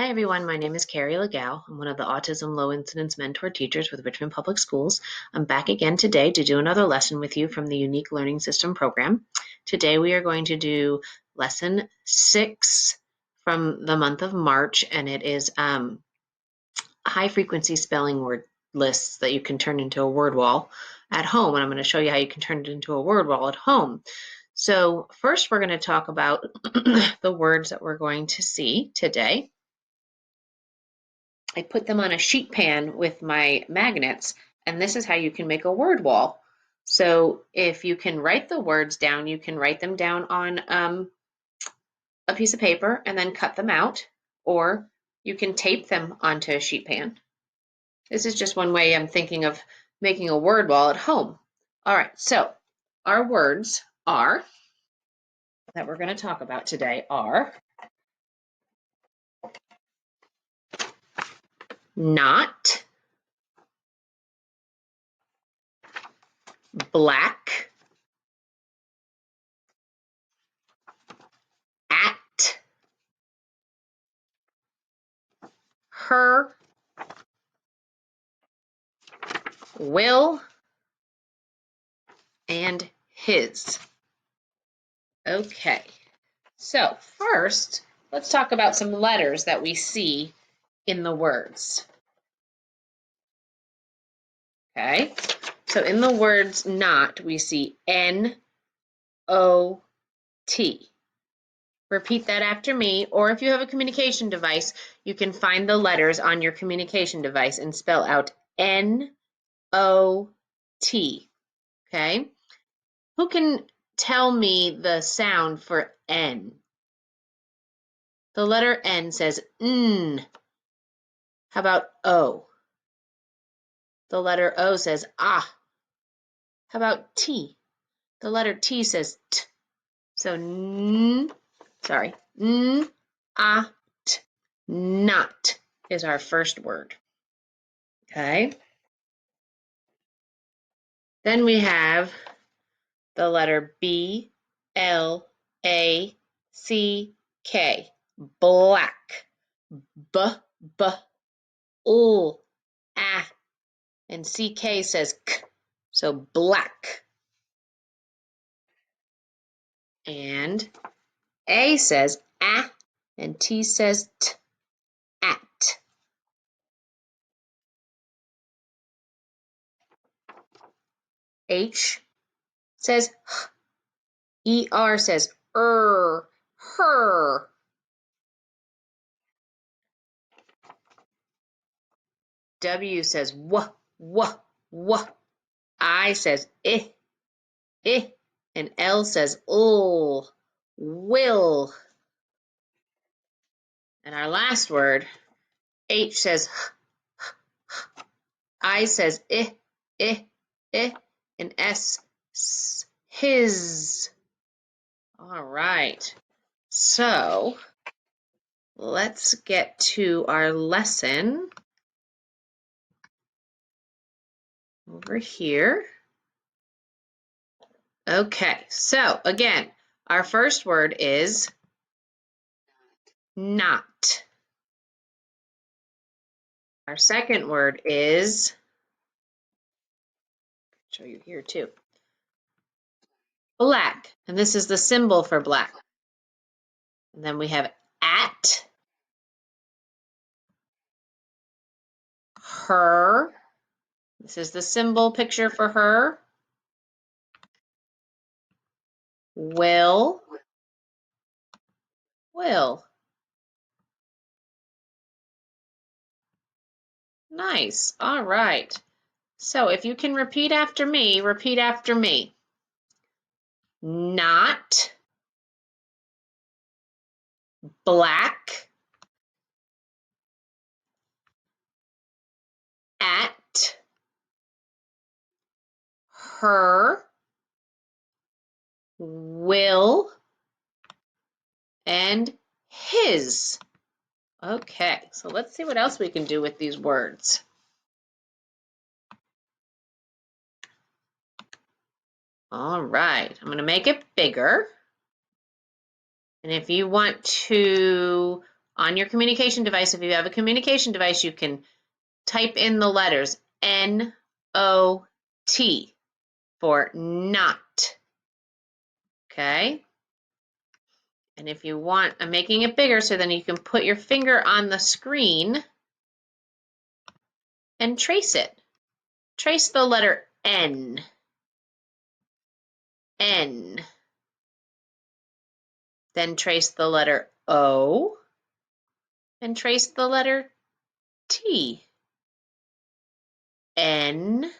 Hi everyone, my name is Carrie Legao. I'm one of the Autism Low Incidence Mentor Teachers with Richmond Public Schools. I'm back again today to do another lesson with you from the Unique Learning System program. Today we are going to do lesson 6 from the month of March, and it is high frequency spelling word lists that you can turn into a word wall at home. And I'm going to show you how you can turn it into a word wall at home. So first we're going to talk about the words that we're going to see today. I put them on a sheet pan with my magnets, and this is how you can make a word wall. So if you can write the words down, you can write them down on a piece of paper and then cut them out, or you can tape them onto a sheet pan. This is just one way I'm thinking of making a word wall at home. All right, so our words are, that we're going to talk about today are not, black, at, her, will, and his. Okay, so first, let's talk about some letters that we see in the words. Okay, so in the words not, we see N-O-T. Repeat that after me, or if you have a communication device, you can find the letters on your communication device and spell out N-O-T. Okay, who can tell me the sound for N? The letter N says N. How about O? The letter O says ah. How about T? The letter T says t. So n, sorry, n, ah, t. Not is our first word. Okay. Then we have the letter B, L, A, C, K. Black. B, B, L, A. And CK says k. So black. And A says a, and T says t, at. H says h, ER says her. W says w, I says I, and L says will. And our last word, H says I says I, and S, his. All right, so let's get to our lesson over here. Okay, so again, our first word is not. Our second word is, I'll show you here too, black, and this is the symbol for black. And then we have at, her, this is the symbol picture for her, will. Nice, all right. So if you can repeat after me, repeat after me. Not, black, at, her, will, and his. Okay, so let's see what else we can do with these words. All right, I'm going to make it bigger. And if you want to On your communication device, if you have a communication device, you can type in the letters N-O-T for not. Okay? And if you want, I'm making it bigger so then you can put your finger on the screen and trace it. Trace the letter N. N. Then trace the letter O. And trace the letter T. N-O-T.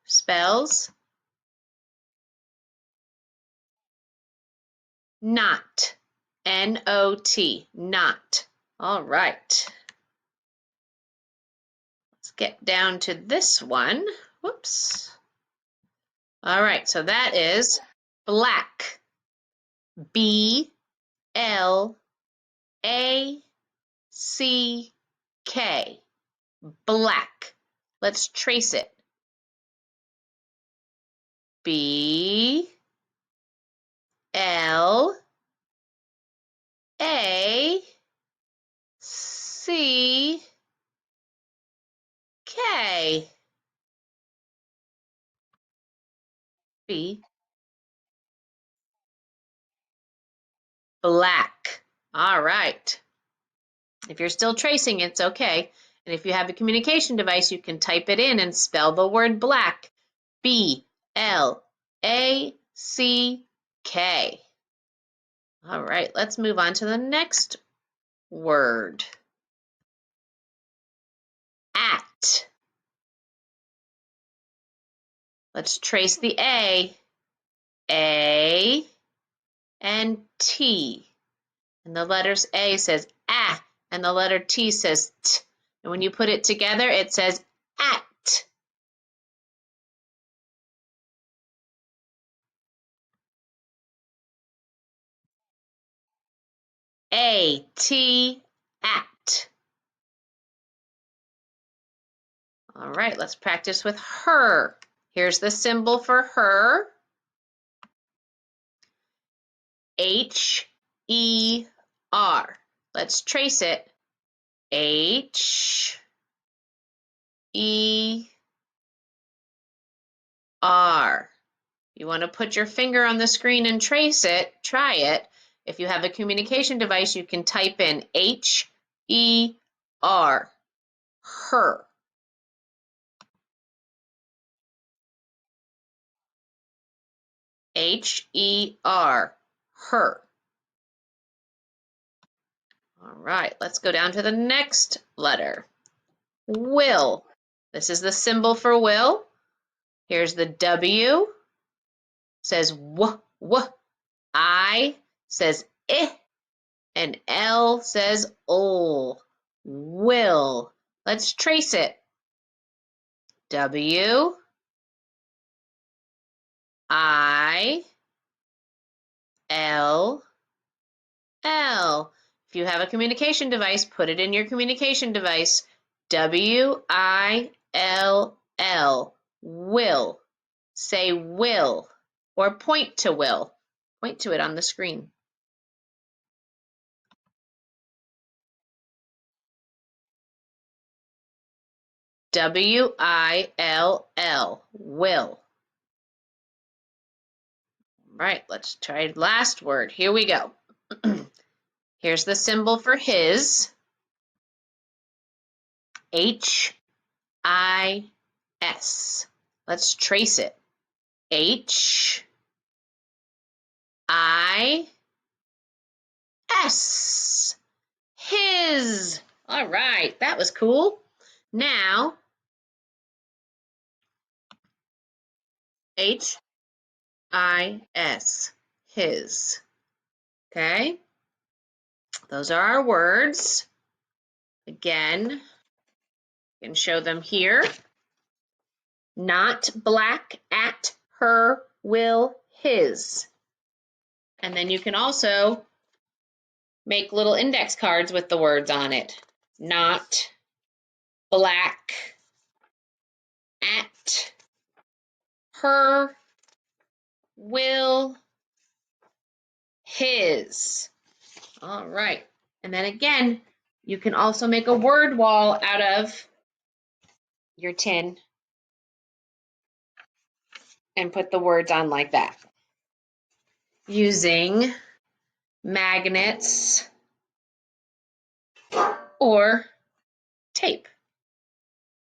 Spells not. N-O-T. Not. All right. Let's get down to this one. Whoops. All right, so that is black. B-L-A-C-K. Black. Let's trace it. B-L-A-C-K. B. Black. All right. If you're still tracing, it's okay. And if you have a communication device, you can type it in and spell the word black. B-L-A-C-K. All right, let's move on to the next word. At. Let's trace the A. A and T. And the letters A says ah, and the letter T says t. And when you put it together, it says at. A-T, at. All right, let's practice with her. Here's the symbol for her. H-E-R. Let's trace it. H-E-R. You want to put your finger on the screen and trace it. Try it. If you have a communication device, you can type in H-E-R. Her. H-E-R. Her. All right, let's go down to the next letter. Will. This is the symbol for will. Here's the W. Says w, w. I says I. And L says ol. Will. Let's trace it. W. I. L. L. If you have a communication device, put it in your communication device. W-I-L-L. Will. Say will. Or point to will. Point to it on the screen. W-I-L-L. Will. Right, let's try last word. Here we go. Here's the symbol for his. H-I-S. Let's trace it. H-I-S. His. All right, that was cool. Now, H-I-S. His. Okay, those are our words. Again, you can show them here. Not, black, at, her, will, his. And then you can also make little index cards with the words on it. Not, black, at, her, will, his. All right. And then again, you can also make a word wall out of your tin and put the words on like that using magnets or tape.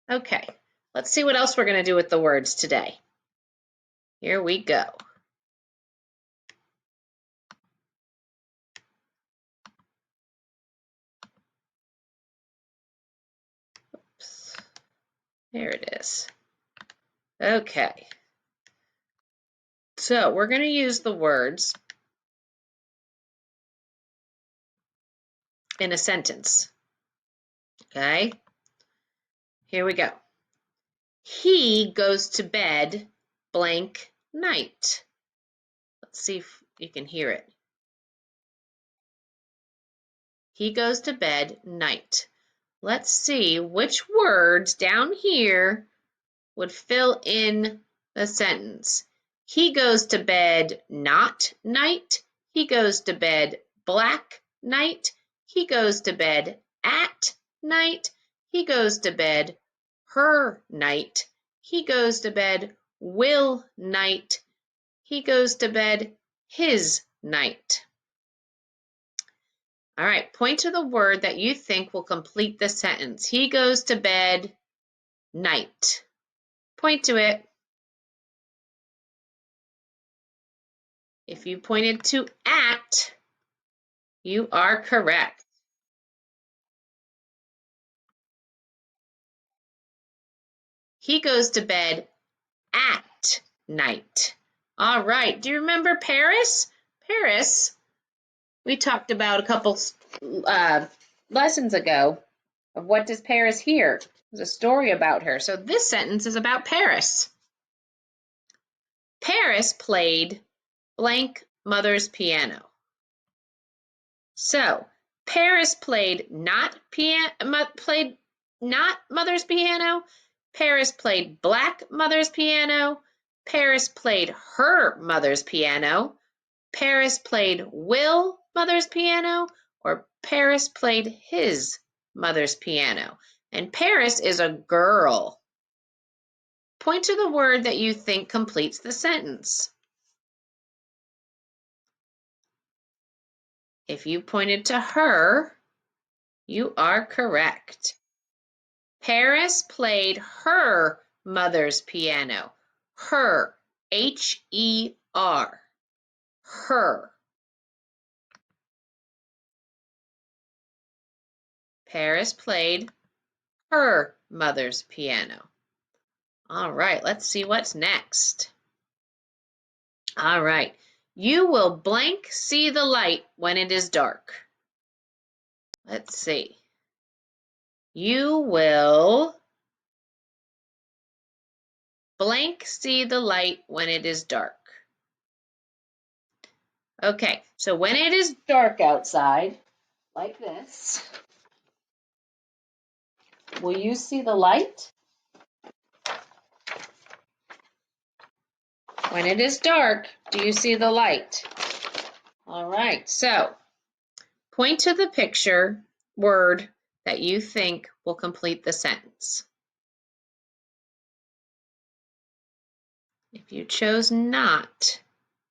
Okay, let's see what else we're going to do with the words today. Here we go. Oops. There it is. Okay. So we're going to use the words in a sentence. Okay. Here we go. He goes to bed blank night. Let's see if you can hear it. He goes to bed night. Let's see which words down here would fill in the sentence. He goes to bed not night. He goes to bed black night. He goes to bed at night. He goes to bed her night. He goes to bed will night. He goes to bed his night. All right, point to the word that you think will complete the sentence. He goes to bed night. Point to it. If you pointed to at, you are correct. He goes to bed at night. All right, do you remember Paris? Paris, we talked about a couple lessons ago of what does Paris hear? There's a story about her. So this sentence is about Paris. Paris played blank mother's piano. So Paris played not mother's piano. Paris played black mother's piano. Paris played her mother's piano. Paris played Will mother's piano, or Paris played his mother's piano. And Paris is a girl. Point to the word that you think completes the sentence. If you pointed to her, you are correct. Paris played her mother's piano. Her, H-E-R, her. Paris played her mother's piano. All right, let's see what's next. All right, you will blank see the light when it is dark. Let's see. You will blank see the light when it is dark. Okay, so when it is dark outside, like this, will you see the light? When it is dark, do you see the light? All right, so point to the picture word that you think will complete the sentence. If you chose not,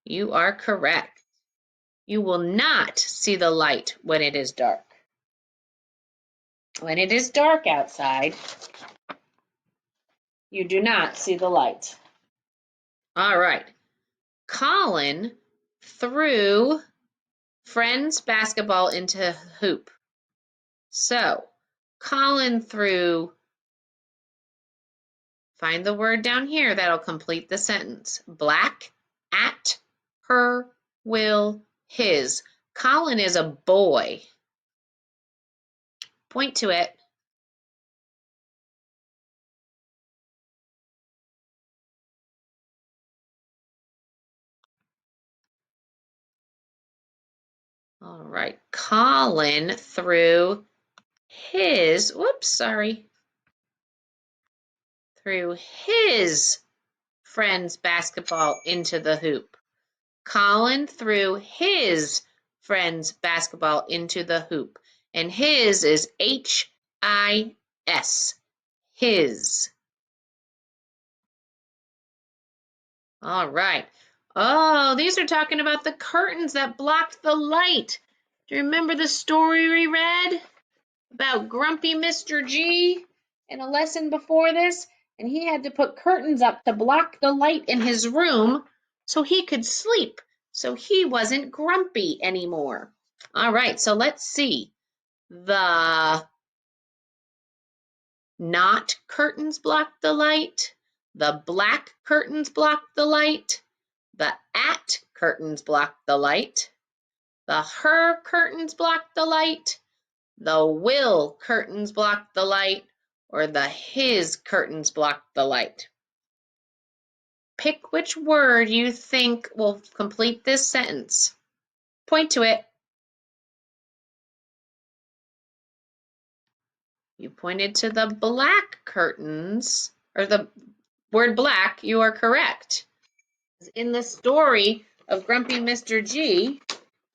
you are correct. You will not see the light when it is dark. When it is dark outside, you do not see the light. All right. Colin threw friend's basketball into hoop. So, Colin threw, find the word down here that'll complete the sentence. Black, at, her, will, his. Colin is a boy. Point to it. All right, Colin threw his, threw his friend's basketball into the hoop. Colin threw his friend's basketball into the hoop. And his is H-I-S. His. All right. Oh, these are talking about the curtains that blocked the light. Do you remember the story we read about Grumpy Mr. G in a lesson before this? And he had to put curtains up to block the light in his room so he could sleep, so he wasn't grumpy anymore. All right, so let's see. The not curtains block the light. The black curtains block the light. The at curtains block the light. The her curtains block the light. The will curtains block the light. Or the his curtains block the light. Pick which word you think will complete this sentence. Point to it. You pointed to the black curtains, or the word black. You are correct. In the story of Grumpy Mr. G,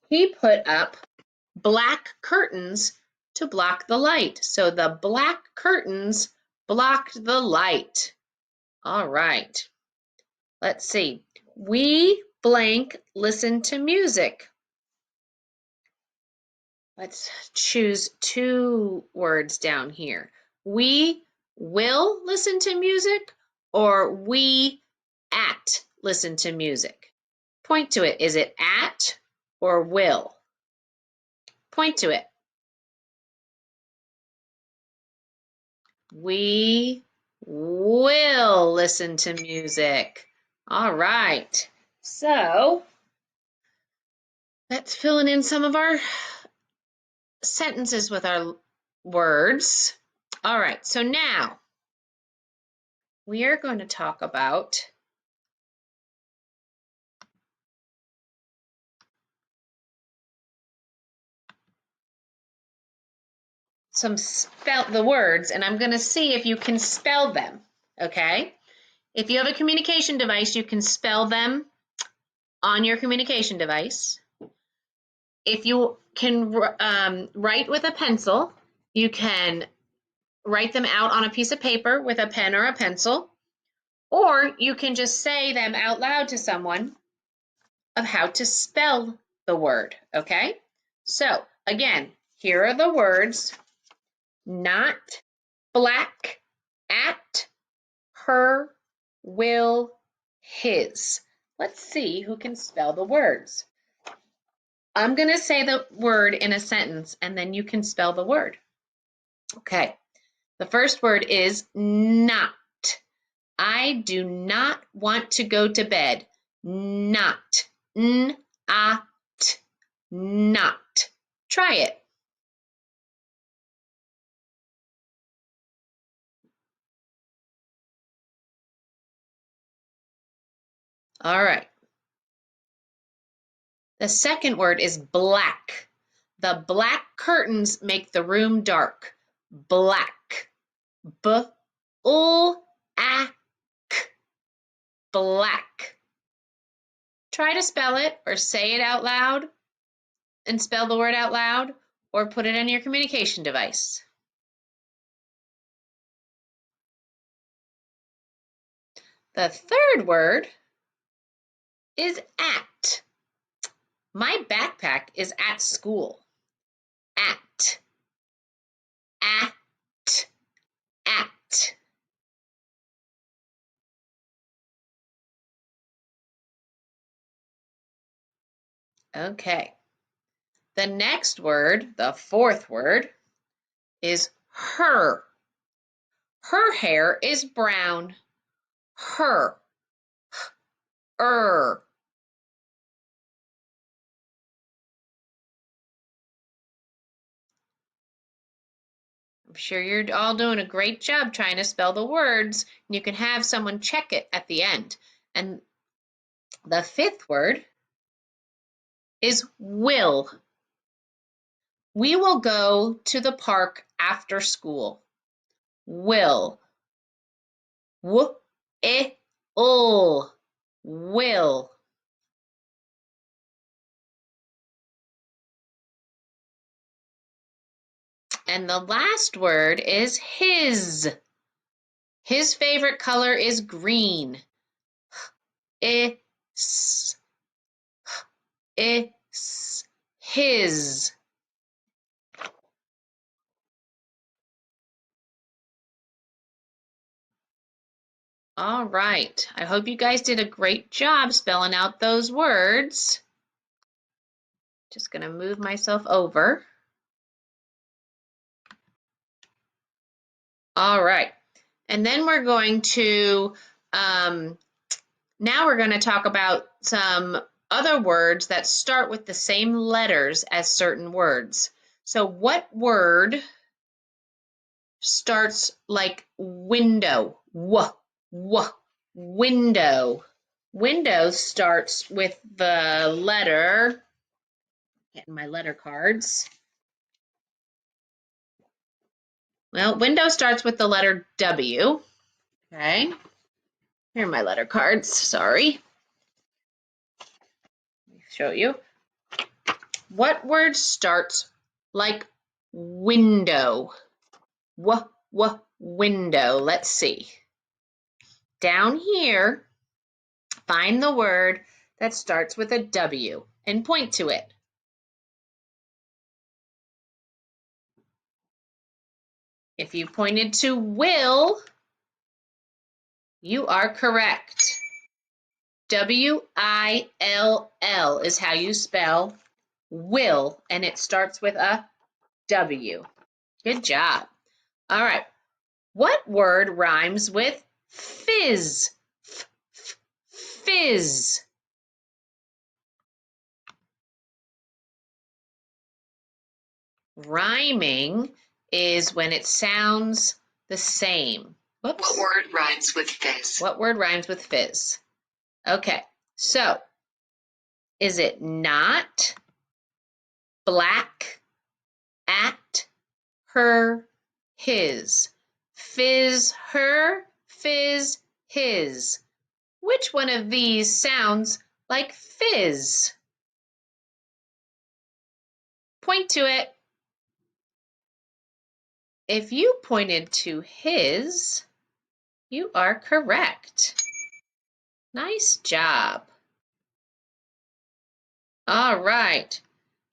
he put up black curtains to block the light. So the black curtains blocked the light. All right. Let's see. We blank listen to music. Let's choose two words down here. We will listen to music, or we at listen to music. Point to it. Is it at or will? Point to it. We will listen to music. All right. So let's fill in some of our sentences with our words. All right. So now we are going to talk about the words, and I'm going to see if you can spell them. Okay. If you have a communication device, you can spell them on your communication device. If you can write with a pencil, you can write them out on a piece of paper with a pen or a pencil, or you can just say them out loud to someone of how to spell the word, okay? So, again, here are the words: not, black, at, her, will, his. Let's see who can spell the words. I'm going to say the word in a sentence, and then you can spell the word. Okay. The first word is not. I do not want to go to bed. Not. N-A-T. Not. Try it. All right. The second word is black. The black curtains make the room dark. Black. B-L-A-C. Black. Try to spell it or say it out loud and spell the word out loud, or put it on your communication device. The third word is at. My backpack is at school. At. At. At. Okay. The next word, the fourth word, is her. Her hair is brown. Her. I'm sure you're all doing a great job trying to spell the words, and you can have someone check it at the end. And the fifth word is will. We will go to the park after school. Will. W-I-L. Will. And the last word is his. His favorite color is green. His. All right. I hope you guys did a great job spelling out those words. Just going to move myself over. All right. And then we're going to, now we're going to talk about some other words that start with the same letters as certain words. So what word starts like window? Window. Window starts with the letter, getting my letter cards. Well, window starts with the letter W. Okay. Here are my letter cards. Sorry. Let me show you. What word starts like window? Window. Let's see. Down here, find the word that starts with a W and point to it. If you pointed to will, you are correct. W-I-L-L is how you spell will, and it starts with a W. Good job. All right. What word rhymes with fizz? Fizz. Rhyming is when it sounds the same. Whoops. What word rhymes with fizz? What word rhymes with fizz? Okay, so is it not, black, at, her, his? Fizz, her, fizz, his. Which one of these sounds like fizz? Point to it. If you pointed to his, you are correct. Nice job. All right.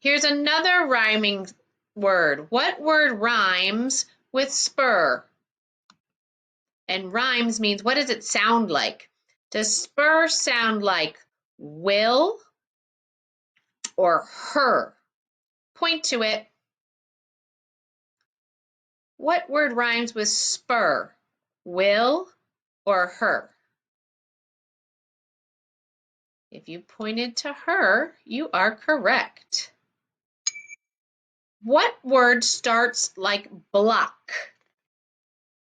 Here's another rhyming word. What word rhymes with spur? And rhymes means, what does it sound like? Does spur sound like will or her? Point to it. What word rhymes with spur? Will or her? If you pointed to her, you are correct. What word starts like block?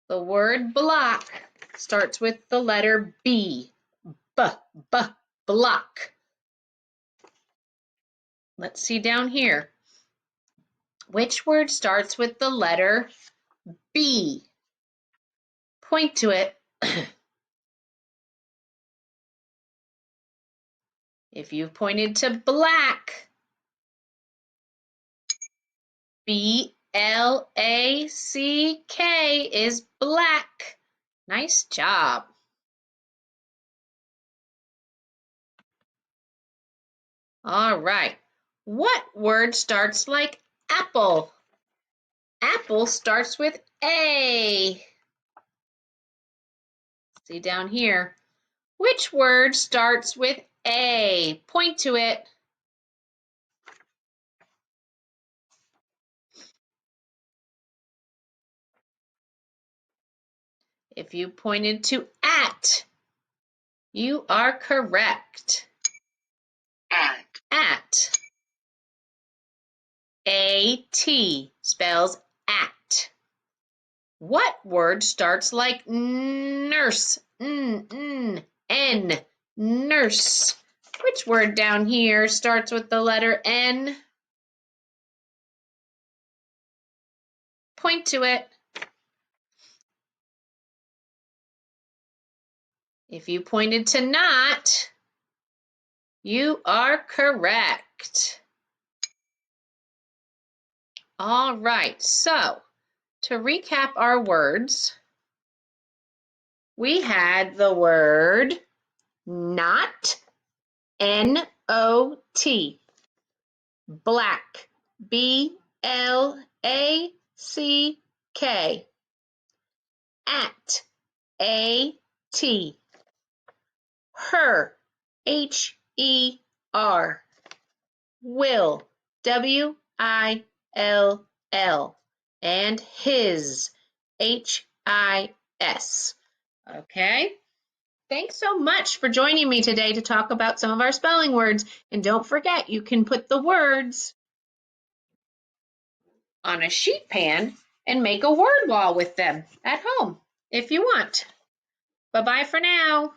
The word block starts with the letter B. Block. Let's see down here. Which word starts with the letter B? Point to it. If you've pointed to black, B-L-A-C-K is black. Nice job. All right. What word starts like apple? Apple starts with A. See down here. Which word starts with A? Point to it. If you pointed to at, you are correct. At. A-T spells at. What word starts like nurse? N. Nurse. Which word down here starts with the letter N? Point to it. If you pointed to not, you are correct. All right, so to recap our words, we had the word not, N-O-T, black, B-L-A-C-K, at, A-T, her, H-E-R, will, W-I-L-L, and his, H-I-S. Okay? Thanks so much for joining me today to talk about some of our spelling words. And don't forget, you can put the words on a sheet pan and make a word wall with them at home if you want. Bye-bye for now.